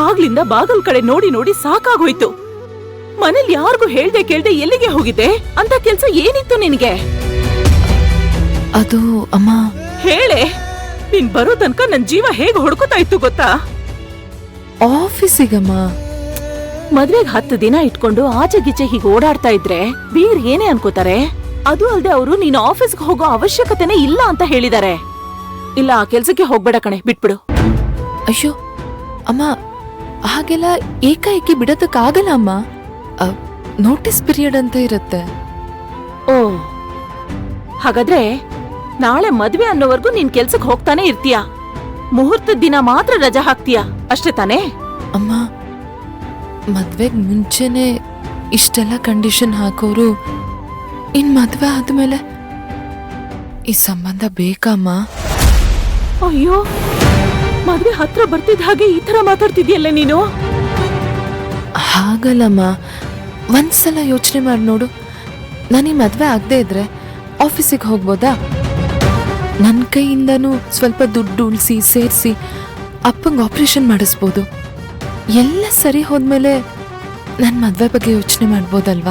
ಆಗ್ಲಿಂದ ಬಾಗಲ್ ಕಡೆ ನೋಡಿ ನೋಡಿ ಸಾಕಾಗೋಯ್ತು. ಮನೇಲಿ ಯಾರಿಗೂ ಹೇಳ್ದೆ ಕೇಳ್ದೆ ಎಲ್ಲಿಗೆ ಹೋಗಿದ್ದೆ? ಅಂತ ಕೆಲ್ಸ ಏನಿತ್ತು ನಿನ್ಗೆ? ಅದು ಅಮ್ಮ, ಹೇಳೆ. ನೀನ್ ಬರೋ ತನಕ ನನ್ ಜೀವ ಹೇಗ್ ಹೊಡ್ಕೋತಾ ಇತ್ತು ಗೊತ್ತಾ? ಆಫೀಸಿಗಮ್ಮ. ಮದ್ವೆಗ್ 10 ದಿನ ಇಟ್ಕೊಂಡು ಆಚೆ ಗೀಚೆ ಹೀಗೆ ಓಡಾಡ್ತಾ ಇದ್ರೆ ಬೀರ್ ಏನೇ ಅನ್ಕೋತಾರೆ? ಅದು ಅಲ್ದೆ ಅವರು ನೀನು ಆಫೀಸ್ಗೆ ಹೋಗೋ ಅವಶ್ಯಕತೆನೇ ಇಲ್ಲ ಅಂತ ಹೇಳಿದಾರೆ. ಇಲ್ಲ, ಆ ಕೆಲ್ಸಕ್ಕೆ ಹೋಗ್ಬೇಡ ಕಣೆ, ಬಿಟ್ಬಿಡು. ಅಯ್ಯೋ ಅಮ್ಮ, ಹಾಗೆಲ್ಲ ಏಕಾಏಕಿ ಬಿಡೋದಕ್ಕಾಗಲ್ಲ ಅಮ್ಮ. ನೋಟಿಸ್ ಪೀರಿಯಡ್ ಅಂತ ಇರುತ್ತೆ. ಓ, ಹಾಗಾದ್ರೆ ನಾಳೆ ಮದ್ವೆ ಅನ್ನೋವರೆಗೂ ನೀನ್ ಕೆಲ್ಸಕ್ಕೆ ಹೋಗ್ತಾನೆ ಇರ್ತೀಯ. ಮುಹೂರ್ತದ ದಿನ ಮಾತ್ರ ರಜಾ ಹಾಕ್ತೀಯ, ಅಷ್ಟೇ ತಾನೇ? ಅಮ್ಮ, ಮದ್ವೆಗ್ ಮುಂಚೆನೆ ಇಷ್ಟೆಲ್ಲ ಕಂಡೀಷನ್ ಹಾಕೋರು ಇನ್ ಮದ್ವೆ ಆದ್ಮೇಲೆ ಈ ಸಂಬಂಧ ಬೇಕಮ್ಮ? ಅಯ್ಯೋ, ಮದ್ವೆ ಹತ್ರ ಬರ್ತಿದ್ದ ಹಾಗೆ ಈ ತರ ಮಾತಾಡ್ತಿದ್ಯಲ್ಲ ನೀನು. ಹಾಗಲ್ಲಮ್ಮ, ಒಂದ್ಸಲ ಯೋಚನೆ ಮಾಡಿ ನೋಡು. ನಾನೀ ಮದ್ವೆ ಆಗದೆ ಇದ್ರೆ ಆಫೀಸಿಗೆ ಹೋಗ್ಬೋದಾ? ನನ್ನ ಕೈಯಿಂದನೂ ಸ್ವಲ್ಪ ದುಡ್ಡು ಉಳಿಸಿ ಸೇರಿಸಿ ಅಪ್ಪಂಗೆ ಆಪರೇಷನ್ ಮಾಡಿಸ್ಬೋದು. ಎಲ್ಲ ಸರಿ ಹೋದ್ಮೇಲೆ ನನ್ನ ಮದ್ವೆ ಬಗ್ಗೆ ಯೋಚನೆ ಮಾಡ್ಬೋದಲ್ವಾ?